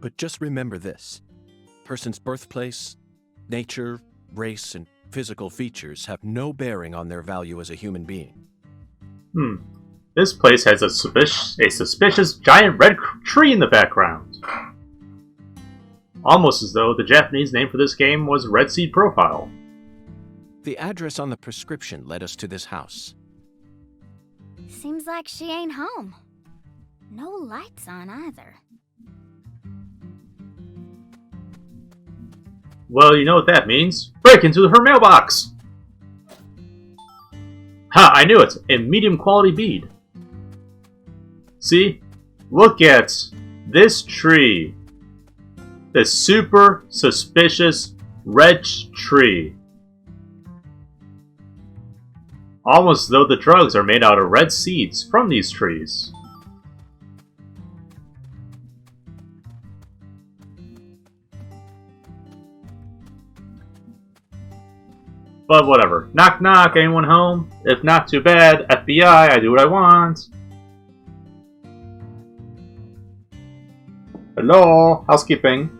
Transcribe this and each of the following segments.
But just remember this. Person's birthplace, nature, race, and physical features have no bearing on their value as a human being. This place has a suspicious giant red tree in the background. Almost as though the Japanese name for this game was Red Seed Profile. The address on the prescription led us to this house. Seems like she ain't home. No lights on either. Well, you know what that means. Break into her mailbox! Ha, I knew it! A medium quality bead. See? Look at this tree. This super suspicious red tree. Almost as though the drugs are made out of red seeds from these trees. But whatever. Knock knock, anyone home? If not, too bad. FBI, I do what I want. Hello, housekeeping.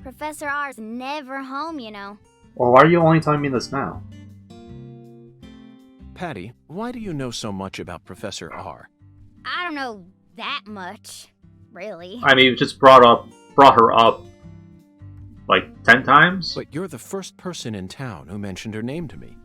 Professor R's never home, you know. Well, why are you only telling me this now? Patty, why do you know so much about Professor R? I don't know that much, really. I mean, you just brought her up like 10 times? But you're the first person in town who mentioned her name to me.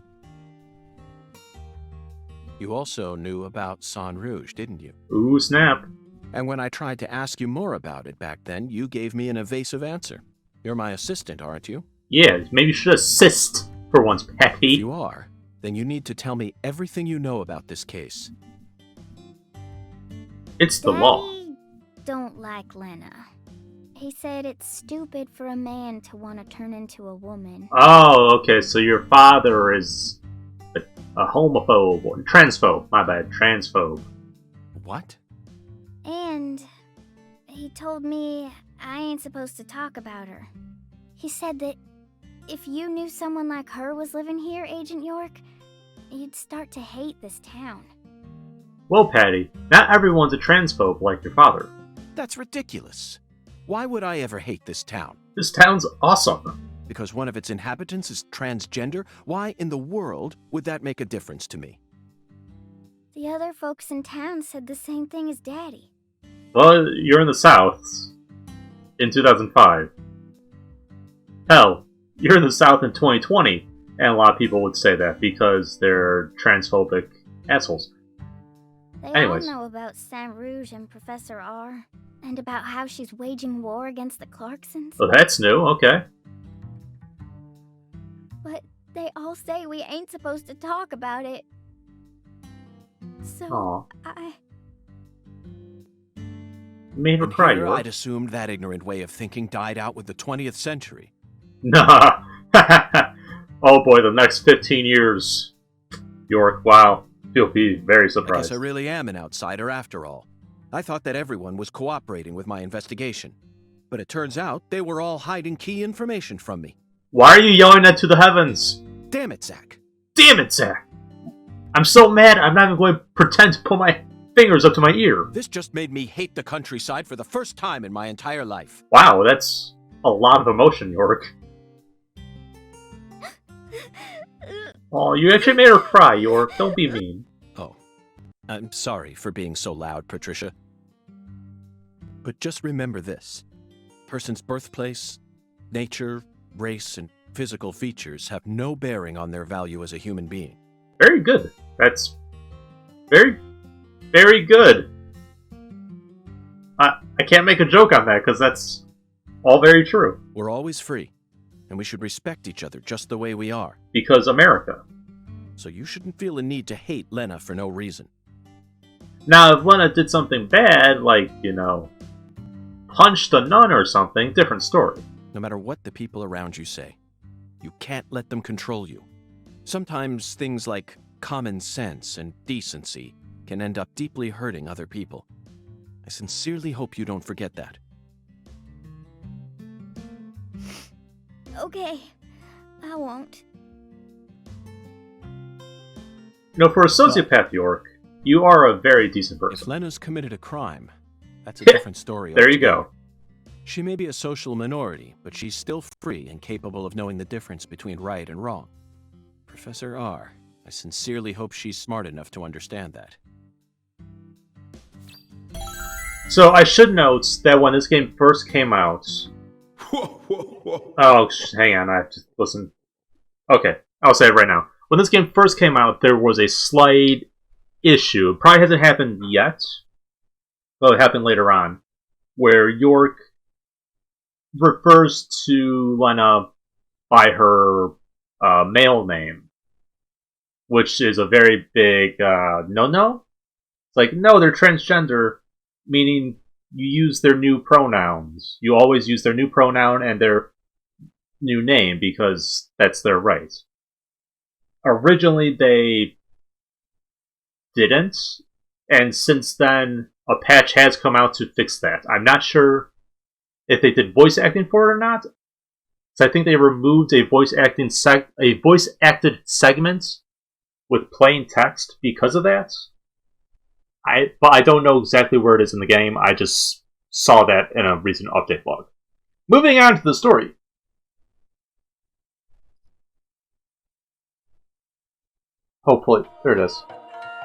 You also knew about San Rouge, didn't you? Ooh, snap. And when I tried to ask you more about it back then, you gave me an evasive answer. You're my assistant, aren't you? Yeah, maybe you should assist for once, Patty. If you are, then you need to tell me everything you know about this case. It's the law. Daddy don't like Lena. He said it's stupid for a man to want to turn into a woman. Oh, okay, so your father is a homophobe, or transphobe, my bad, transphobe. What? And he told me I ain't supposed to talk about her. He said that if you knew someone like her was living here, Agent York, you'd start to hate this town. Well, Patty, not everyone's a transphobe like your father. That's ridiculous. Why would I ever hate this town? This town's awesome. Because one of its inhabitants is transgender? Why in the world would that make a difference to me? The other folks in town said the same thing as Daddy. Well, you're in the South in 2005. Hell, you're in the South in 2020, and a lot of people would say that because they're transphobic assholes. They Anyways. all know about Saint Rouge and Professor R, and about how she's waging war against the Clarksons. Oh, that's new, okay. But they all say we ain't supposed to talk about it. So, Aw. I... Made her And cry, here York. I'd assumed that ignorant way of thinking died out with the 20th century. Nah. Oh boy, the next 15 years. York, wow. You'll be very I guess surprised. I really am an outsider after all. I thought that everyone was cooperating with my investigation. But it turns out they were all hiding key information from me. Why are you yelling that to the heavens? Damn it, Zach. Damn it, Zach! I'm so mad I'm not even going to pretend to put my fingers up to my ear. This just made me hate the countryside for the first time in my entire life. Wow, that's a lot of emotion, York. Oh, you actually made her cry, York. Don't be mean. Oh, I'm sorry for being so loud, Patricia. But just remember this. Person's birthplace, nature, race, and physical features have no bearing on their value as a human being. Very good. That's very, very good. I can't make a joke on that because that's all very true. We're always free, and we should respect each other just the way we are. Because America. So you shouldn't feel a need to hate Lena for no reason. Now, if Lena did something bad, like, punched a nun or something, different story. No matter what the people around you say, you can't let them control you. Sometimes things like common sense and decency can end up deeply hurting other people. I sincerely hope you don't forget that. Okay, I won't. For a sociopath, York, you are a very decent If person. Lena's committed a crime, That's a different story. There you go. She may be a social minority, but she's still free and capable of knowing the difference between right and wrong. Professor R, I sincerely hope she's smart enough to understand that. So I should note that when this game first came out... Oh, hang on, I have to listen. Okay, I'll say it right now. When this game first came out, there was a slight issue. It probably hasn't happened yet, but it happened later on, where York refers to Lena by her male name, which is a very big no-no. It's like, no, they're transgender, meaning you use their new pronouns. You always use their new pronoun and their new name because that's their right. Originally, they didn't, and since then, a patch has come out to fix that. I'm not sure if they did voice acting for it or not. So I think they removed a voice acted segment with plain text because of that. But I don't know exactly where it is in the game. I just saw that in a recent update log. Moving on to the story. Hopefully. There it is.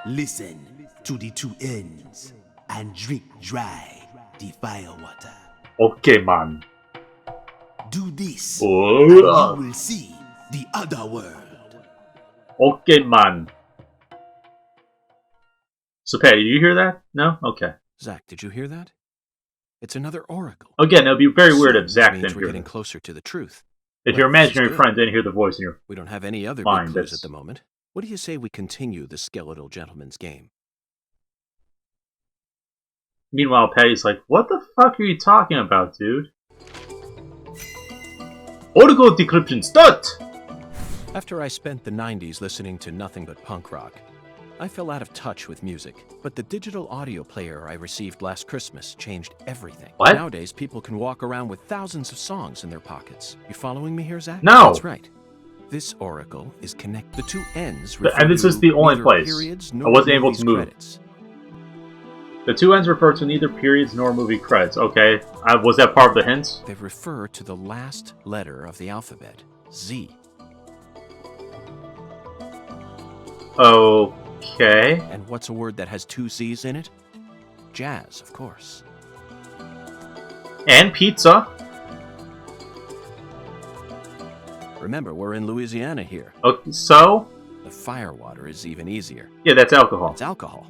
Listen to the two ends and drink dry the fire water. Okay, man. Do this, Oh. and you will see the other world. Okay, man. So, Patty, did you hear that? No? Okay. Zach, did you hear that? It's another oracle. Again, it would be very weird if Zach means didn't we're hear getting it. closer to the truth. If your Well, this is imaginary good. friend didn't hear the voice in your... We don't have any other Fine, big clues that's- at the moment. What do you say we continue the skeletal gentleman's game? Meanwhile, Patty's like, what the fuck are you talking about, dude? Oracle decryption start! After I spent the 90s listening to nothing but punk rock, I fell out of touch with music, but the digital audio player I received last Christmas changed everything. What? Nowadays, people can walk around with thousands of songs in their pockets. You following me here, Zach? No. That's right. This oracle is connect the two ends. And this is the only neither place. periods I nor wasn't able movies to move. Credits. The two ends refer to neither periods nor movie credits. Okay, was that part of the hint? They refer to the last letter of the alphabet, Z. Okay. And what's a word that has two Z's in it? Jazz, of course. And pizza. Remember, we're in Louisiana here. Okay, so? The firewater is even easier. Yeah, that's alcohol. It's alcohol.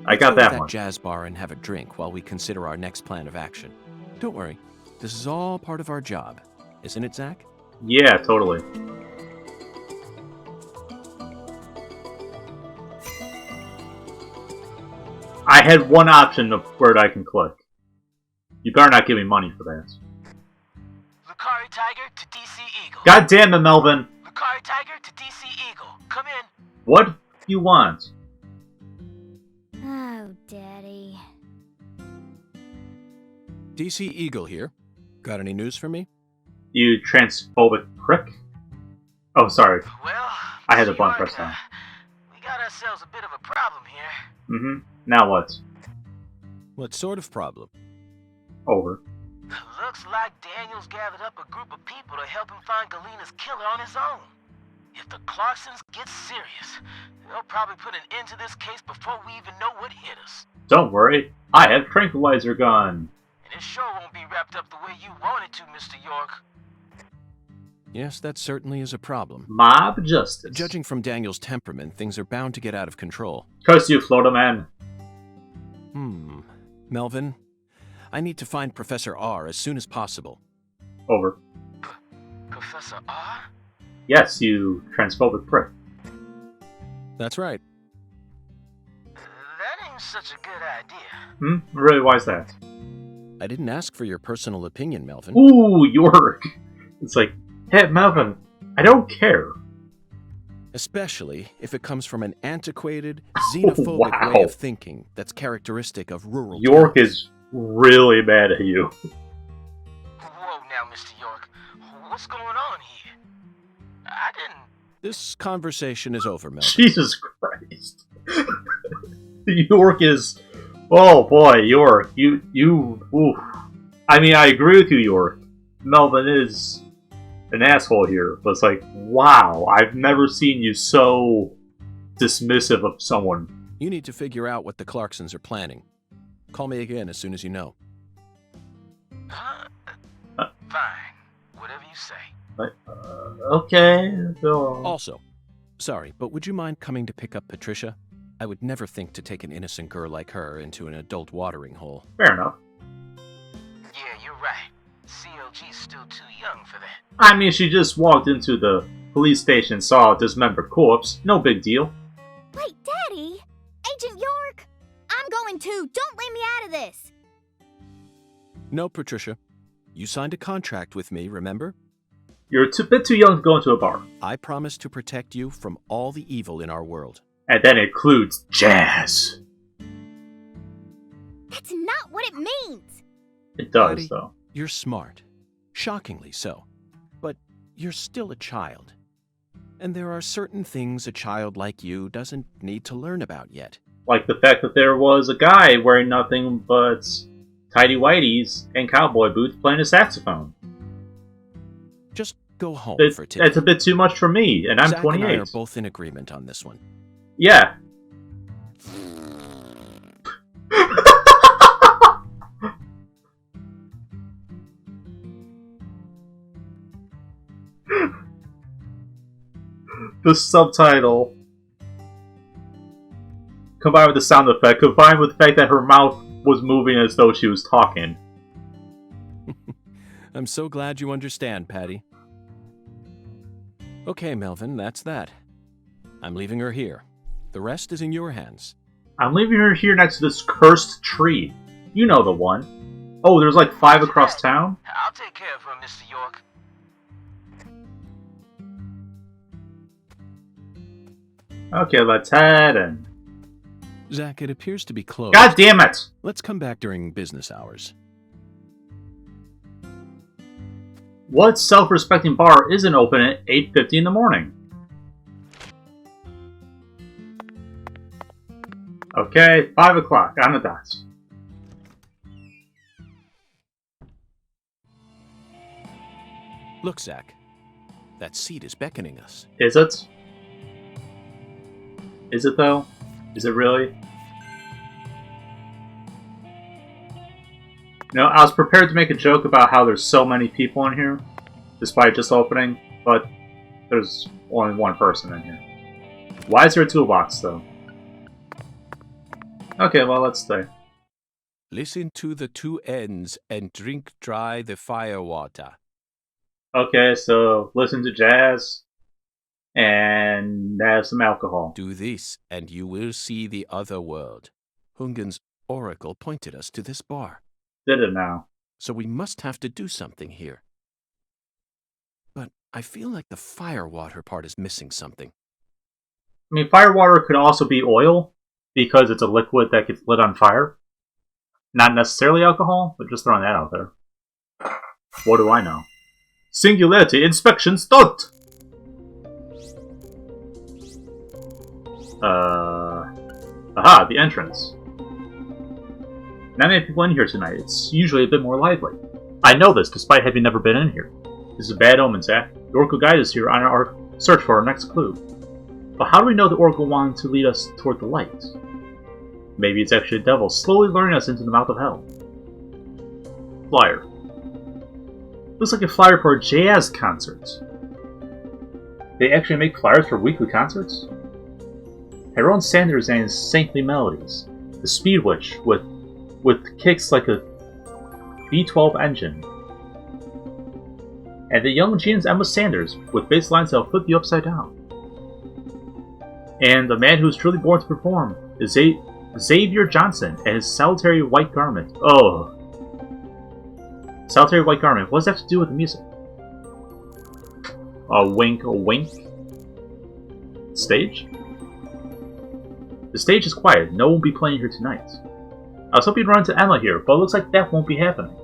I got Let's go to that one. jazz bar and have a drink while we consider our next plan of action. Don't worry, this is all part of our job, isn't it, Zach? Yeah, totally. I had one option of where I can click. You better not give me money for that. Lucari Tiger to DC Eagle. God damn it, Melvin! Lucari Tiger to DC Eagle. Come in. What do you want? Oh, Daddy. DC Eagle here. Got any news for me? You transphobic prick? Oh, sorry. Well, I had the Mr. button York, pressed down. We got ourselves a bit of a problem here. Mm-hmm. Now what? What sort of problem? Over. Looks like Daniel's gathered up a group of people to help him find Galena's killer on his own. If the Clarksons get serious, they'll probably put an end to this case before we even know what hit us. Don't worry, I have tranquilizer gun. And it sure won't be wrapped up the way you want it to, Mr. York. Yes, that certainly is a problem. Mob justice. Judging from Daniel's temperament, things are bound to get out of control. Curse you, Florida man. Melvin, I need to find Professor R as soon as possible. Over. Professor R? Yes, you transphobic prick. That's right. That ain't such a good idea. Really, why's that? I didn't ask for your personal opinion, Melvin. Ooh, York. It's like, hey, Melvin, I don't care. Especially if it comes from an antiquated, xenophobic Wow. way of thinking that's characteristic of rural York towns. is really mad at you. Whoa now, Mr. York. What's going on here? I didn't... This conversation is over, Melvin. Jesus Christ. York is Oh boy, York, oof. I mean, I agree with you, York. Melvin is an asshole here, but it's like, wow, I've never seen you so dismissive of someone. You need to figure out what the Clarksons are planning. Call me again as soon as you know. Huh? Fine. Whatever you say. Okay, so... Also, sorry, but would you mind coming to pick up Patricia? I would never think to take an innocent girl like her into an adult watering hole. Fair enough. Yeah, you're right. CLG's still too young for that. I mean, she just walked into the police station and saw a dismembered corpse. No big deal. Wait, Daddy! Agent York! I'm going too! Don't leave me out of this! No, Patricia. You signed a contract with me, remember? You're a bit too young to go into a bar. I promise to protect you from all the evil in our world. And that includes jazz. That's not what it means! It does, Buddy, though. You're smart. Shockingly so. But you're still a child. And there are certain things a child like you doesn't need to learn about yet. Like the fact that there was a guy wearing nothing but tidy whities and cowboy boots playing a saxophone. Just go home for today. That's a bit too much for me, and I'm Zach 28. and I are both in agreement on this one. Yeah. The subtitle, combined with the sound effect, combined with the fact that her mouth was moving as though she was talking. I'm so glad you understand, Patty. Okay, Melvin, that's that. I'm leaving her here. The rest is in your hands. I'm leaving her here next to this cursed tree. You know the one. Oh, there's like 5 across town? I'll take care of her, Mr. York. Okay, let's head in. Zach, it appears to be closed. God damn it! Let's come back during business hours. What self-respecting bar isn't open at 8:50 in the morning? Okay, 5 o'clock on the dot. Look, Zach. That seat is beckoning us. Is it? Is it though? Is it really? You know, I was prepared to make a joke about how there's so many people in here, despite just opening, but there's only one person in here. Why is there a toolbox, though? Okay, well, let's stay. Listen to the two ends and drink dry the fire water. Okay, so listen to jazz and have some alcohol. Do this, and you will see the other world. Hungen's oracle pointed us to this bar. Did it now. So we must have to do something here. But I feel like the fire water part is missing something. I mean, firewater could also be oil, because it's a liquid that gets lit on fire. Not necessarily alcohol, but just throwing that out there. What do I know? Singularity inspection start! Aha, the entrance. Not many people in here tonight. It's usually a bit more lively. I know this, despite having never been in here. This is a bad omen, Zach. The Oracle guide us here on our search for our next clue. But how do we know the Oracle wanted to lead us toward the light? Maybe it's actually the devil slowly luring us into the mouth of hell. Flyer. Looks like a flyer for a jazz concert. They actually make flyers for weekly concerts? Tyrone Sanders and his saintly melodies. The Speed Witch with kicks like a V12 engine. And the young Gene's Emma Sanders with bass lines that'll flip you upside down. And the man who's truly born to perform is Xavier Johnson and his solitary white garment. Oh. Solitary white garment. What does that have to do with the music? A wink, a wink. Stage? The stage is quiet. No one will be playing here tonight. I was hoping to run into Emma here, but it looks like that won't be happening.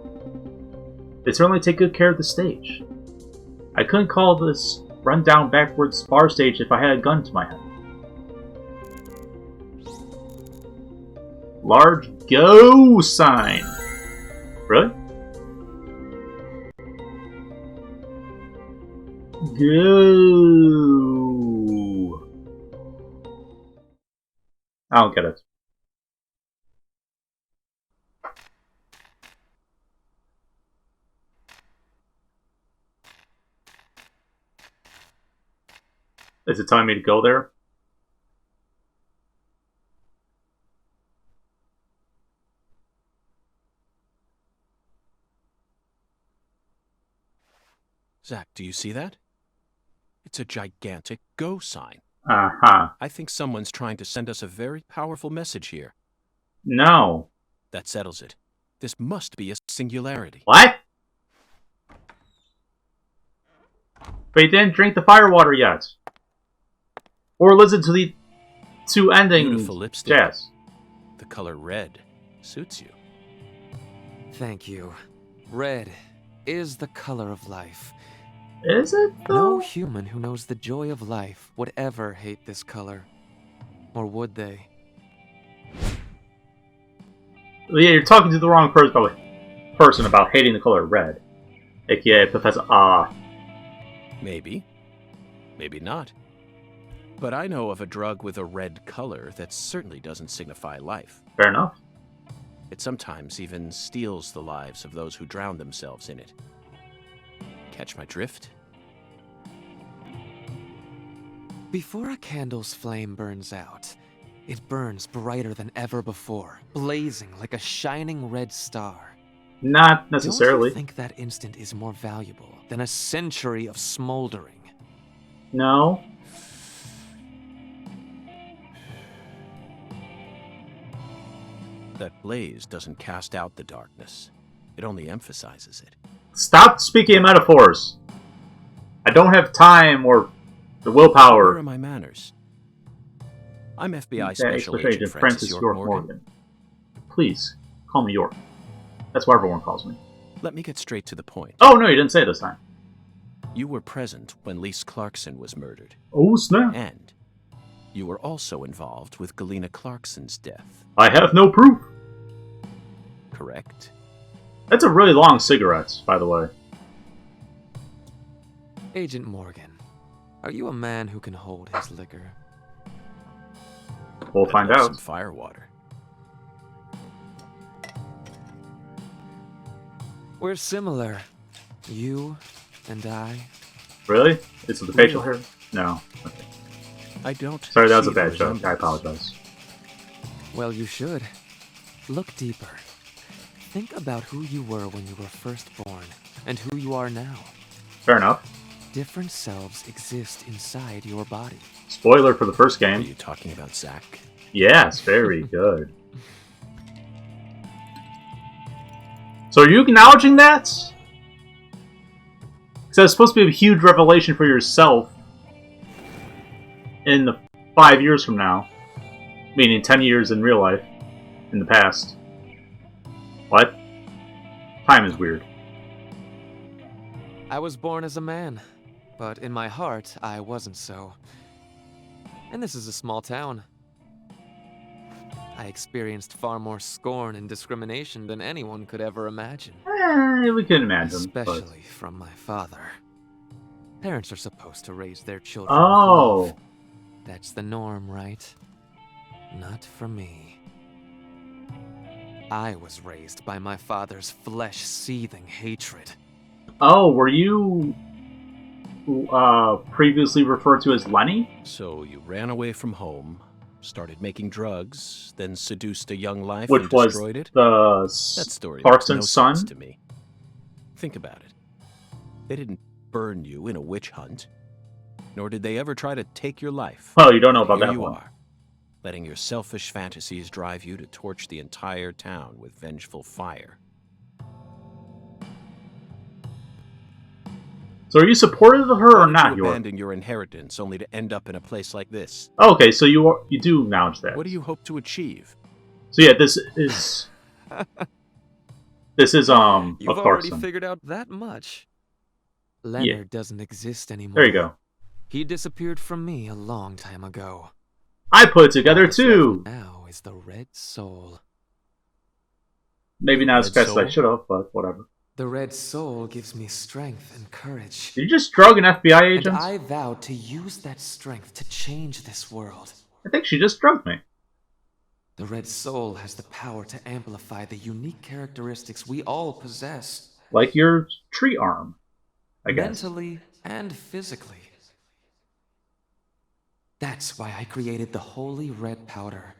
They certainly take good care of the stage. I couldn't call this run-down backwards bar stage if I had a gun to my head. Large Go sign. Really? Go. I don't get it. Is it telling me to go there? Zach, do you see that? It's a gigantic go sign. Uh-huh. I think someone's trying to send us a very powerful message here. No. That settles it. This must be a singularity. What? But you didn't drink the firewater yet. Or listen to the two endings. Beautiful lipstick. Yes. The color red suits you. Thank you. Red is the color of life. Is it though? No human who knows the joy of life would ever hate this color. Or would they? Yeah, you're talking to the wrong person about hating the color red. AKA Professor Ah. Maybe. Maybe not. But I know of a drug with a red color that certainly doesn't signify life. Fair enough. It sometimes even steals the lives of those who drown themselves in it. Catch my drift? Before a candle's flame burns out, it burns brighter than ever before, blazing like a shining red star. Not Don't necessarily. you think that instant is more valuable than a century of smoldering? No. That blaze doesn't cast out the darkness. It only emphasizes it. Stop speaking in metaphors. I don't have time or the willpower. Where are my manners? I'm FBI Special Agent Francis York Morgan. Please, call me York. That's what everyone calls me. Let me get straight to the point. Oh, no, you didn't say it this time. You were present when Lise Clarkson was murdered. Oh, snap. And you were also involved with Galena Clarkson's death. I have no proof. Correct? That's a really long cigarette, by the way. Agent Morgan, are you a man who can hold his liquor? We'll I'd find love out. Some firewater. We're similar. You and I. Really? Is it the facial hair? No. Okay. I don't. Sorry, that was a see the bad joke. I resemblance. apologize. Well, you should. Look deeper. Think about who you were when you were first born, and who you are now. Fair enough. Different selves exist inside your body. Spoiler for the first Are game. you talking about Zach? Yes, very good. So are you acknowledging that? Because that's supposed to be a huge revelation for yourself in the 5 years from now. Meaning 10 years in real life. In the past. What? Time is weird. I was born as a man, but in my heart, I wasn't so. And this is a small town. I experienced far more scorn and discrimination than anyone could ever imagine. We can imagine. Especially from my father. Parents are supposed to raise their children with Oh. love. That's the norm, right? Not for me. I was raised by my father's flesh-seething hatred. Oh, were you previously referred to as Lenny? So you ran away from home, started making drugs, then seduced a young life Which and was destroyed it? the That story Clarkson's makes no son? sense to me. Think about it. They didn't burn you in a witch hunt, nor did they ever try to take your life. Well, you don't know about Here that you one. are, letting your selfish fantasies drive you to torch the entire town with vengeful fire. So are you supportive of her Why or did not, you York? abandon your inheritance only to end up in a place like this? Oh, okay, so you do acknowledge that. What do you hope to achieve? So yeah, this is You've of already Clarkson. figured out that much. Leonard doesn't exist anymore. There you go. He disappeared from me a long time ago. I put it together What's left too. now is the Red Soul. Maybe not as Red fast as I Soul? should have, but whatever. The red soul gives me strength and courage. Did you just drug an FBI And agent? I vowed to use that strength to change this world. I think she just drugged me. The red soul has the power to amplify the unique characteristics we all possess. Like your tree arm, I guess. Mentally and physically. That's why I created the holy red powder.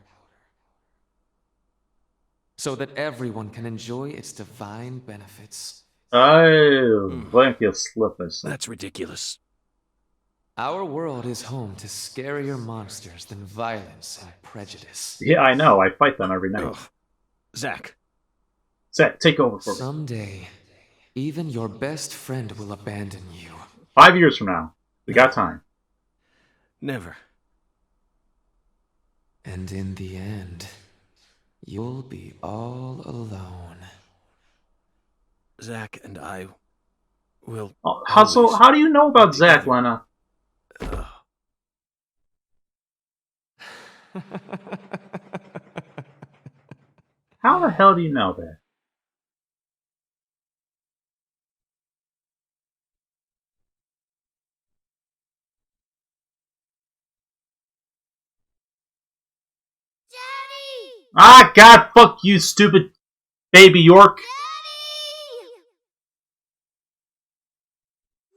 So that everyone can enjoy its divine benefits. Oh, thank you, Slippers. That's ridiculous. Our world is home to scarier monsters than violence and prejudice. Yeah, I know. I fight them every night. Ugh. Zach, Zach, take over for me. Someday, even your best friend will abandon you. 5 years from now. We got time. never. And in the end, you'll be all alone. Zach and I will. So, how do you know about Zach, Lena? Ugh. How the hell do you know that? Daddy! Ah, God, fuck you, stupid baby York. Daddy!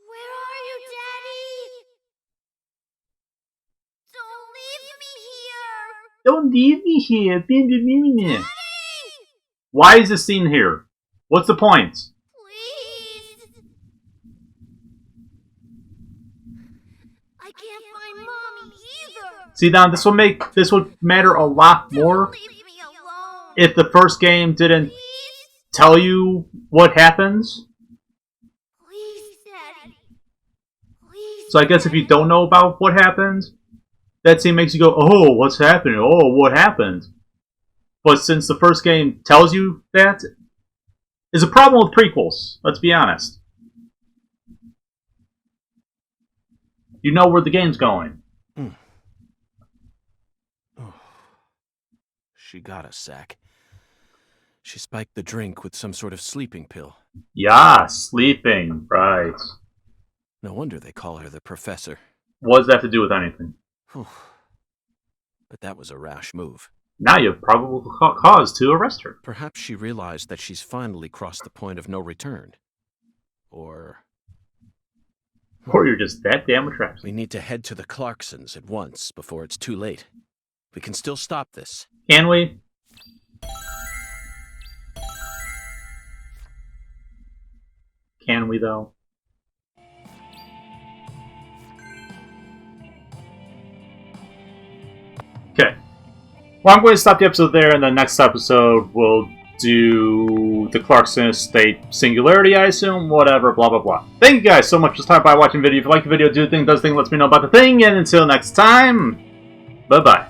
Where are you, Daddy? Don't leave me here! Don't leave me here. Daddy! Why is this scene here? What's the point? Please! I can't find Mommy either! See, now this would matter a lot more Don't leave me alone! if the first game didn't Please? tell you what happens. Please, Daddy. Please. So I guess if you don't know about what happens, that scene makes you go, oh, what's happening? Oh, what happened? But since the first game tells you that, is a problem with prequels, let's be honest. You know where the game's going. Oh. She got us, Zach. She spiked the drink with some sort of sleeping pill. Yeah, sleeping, right. No wonder they call her the professor. What does that have to do with anything? Whew. But that was a rash move. Now you have probable cause to arrest her. Perhaps she realized that she's finally crossed the point of no return. Or Or you're just that damn attractive. we need to head to the Clarksons at once before it's too late. We can still stop this. Can we? Can we, though? Okay. Well, I'm going to stop the episode there, and the next episode we'll do the Clarkson Estate Singularity, I assume. Whatever, blah, blah, blah. Thank you guys so much for stopping by watching the video. If you like the video, do the thing, does the thing, lets me know about the thing, and until next time, bye-bye.